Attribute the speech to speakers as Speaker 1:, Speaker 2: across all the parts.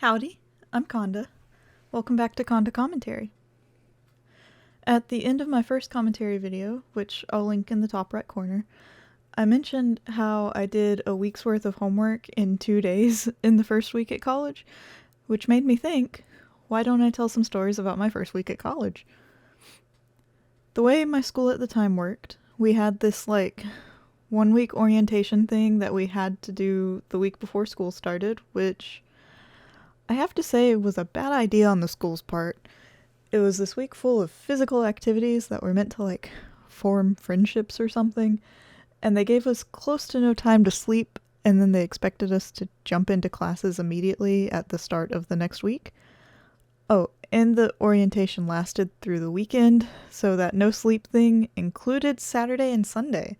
Speaker 1: Howdy, I'm Kahnda. Welcome back to Kahnda Commentary. At the end of my first commentary video, which I'll link in the top right corner, I mentioned how I did a week's worth of homework in 2 days in the first week at college, which made me think, why don't I tell some stories about my first week at college? The way my school at the time worked, we had this 1 week orientation thing that we had to do the week before school started, which I have to say was a bad idea on the school's part. It was this week full of physical activities that were meant to form friendships or something, and they gave us close to no time to sleep, and then they expected us to jump into classes immediately at the start of the next week. Oh, and the orientation lasted through the weekend, so that no sleep thing included Saturday and Sunday.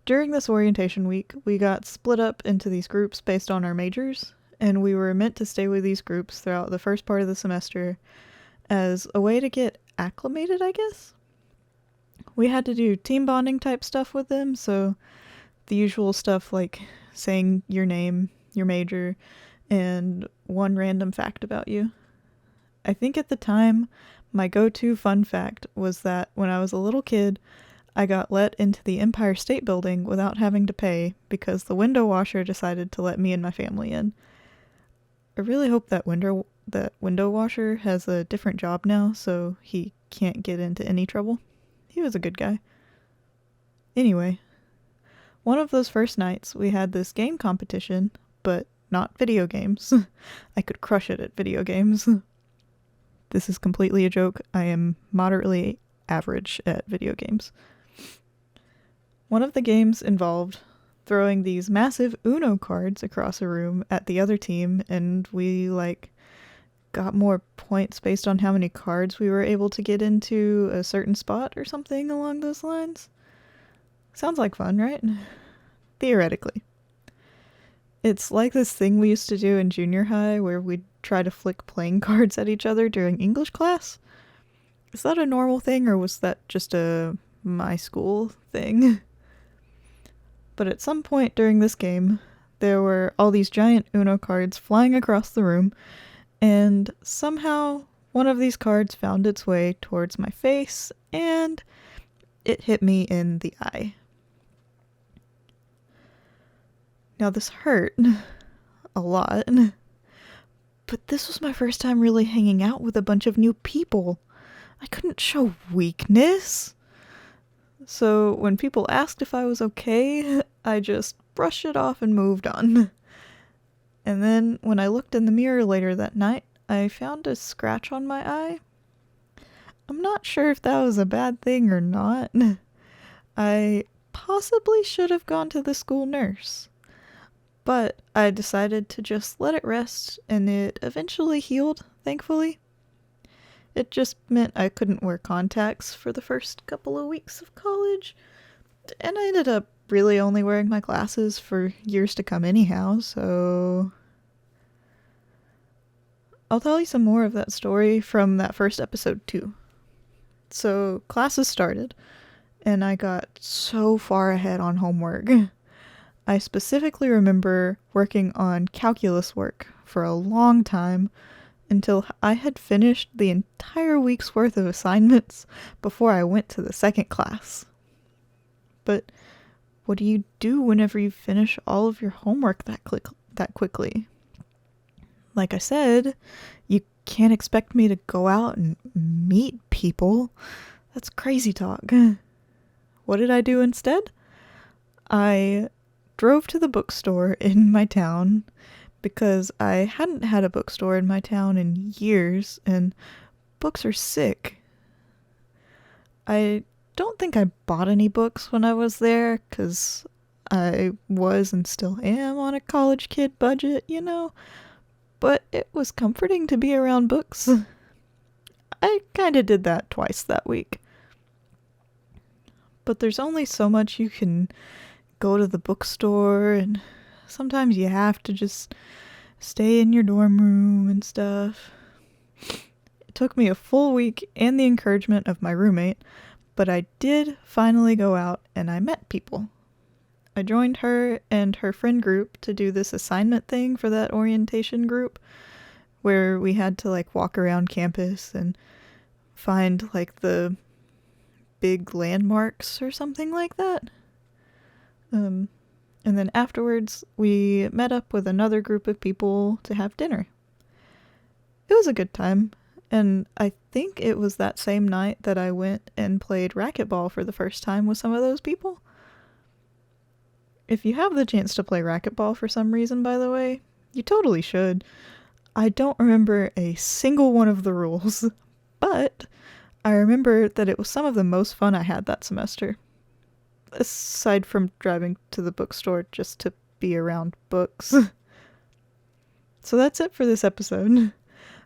Speaker 1: During this orientation week, we got split up into these groups based on our majors, and we were meant to stay with these groups throughout the first part of the semester as a way to get acclimated, I guess. We had to do team bonding type stuff with them, so the usual stuff like saying your name, your major, and one random fact about you. I think at the time, my go-to fun fact was that when I was a little kid, I got let into the Empire State Building without having to pay because the window washer decided to let me and my family in. I really hope that window washer has a different job now, so he can't get into any trouble. He was a good guy. Anyway, one of those first nights, we had this game competition, but not video games. I could crush it at video games. This is completely a joke. I am moderately average at video games. One of the games involved throwing these massive Uno cards across a room at the other team, and we got more points based on how many cards we were able to get into a certain spot or something along those lines. Sounds like fun, right? Theoretically. It's like this thing we used to do in junior high where we'd try to flick playing cards at each other during English class. Is that a normal thing, or was that just a my school thing? But at some point during this game, there were all these giant Uno cards flying across the room, and somehow one of these cards found its way towards my face, and it hit me in the eye. Now this hurt a lot, but this was my first time really hanging out with a bunch of new people. I couldn't show weakness. So when people asked if I was okay, I just brushed it off and moved on. And then when I looked in the mirror later that night, I found a scratch on my eye. I'm not sure if that was a bad thing or not. I possibly should have gone to the school nurse. But I decided to just let it rest, and it eventually healed, thankfully. It just meant I couldn't wear contacts for the first couple of weeks of college, and I ended up really only wearing my glasses for years to come anyhow, so I'll tell you some more of that story from that first episode too. So classes started, and I got so far ahead on homework. I specifically remember working on calculus work for a long time, until I had finished the entire week's worth of assignments before I went to the second class. But what do you do whenever you finish all of your homework that quickly? Like I said, you can't expect me to go out and meet people. That's crazy talk. What did I do instead? I drove to the bookstore in my town, because I hadn't had a bookstore in my town in years, and books are sick. I don't think I bought any books when I was there, because I was and still am on a college kid budget, but it was comforting to be around books. I kinda did that twice that week. But there's only so much you can go to the bookstore, and sometimes you have to just stay in your dorm room and stuff. It took me a full week and the encouragement of my roommate, but I did finally go out and I met people. I joined her and her friend group to do this assignment thing for that orientation group where we had to like walk around campus and find like the big landmarks or something like that. And then afterwards we met up with another group of people to have dinner. It was a good time, and I think it was that same night that I went and played racquetball for the first time with some of those people. If you have the chance to play racquetball for some reason, by the way, you totally should. I don't remember a single one of the rules, but I remember that it was some of the most fun I had that semester. Aside from driving to the bookstore just to be around books. So that's it for this episode.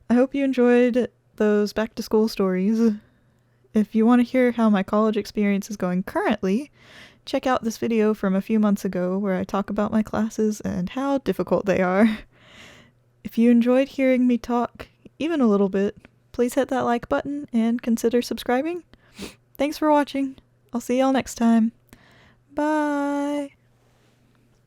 Speaker 1: I hope you enjoyed those back-to-school stories. If you want to hear how my college experience is going currently, check out this video from a few months ago where I talk about my classes and how difficult they are. If you enjoyed hearing me talk, even a little bit, please hit that like button and consider subscribing. Thanks for watching. I'll see y'all next time. Bye!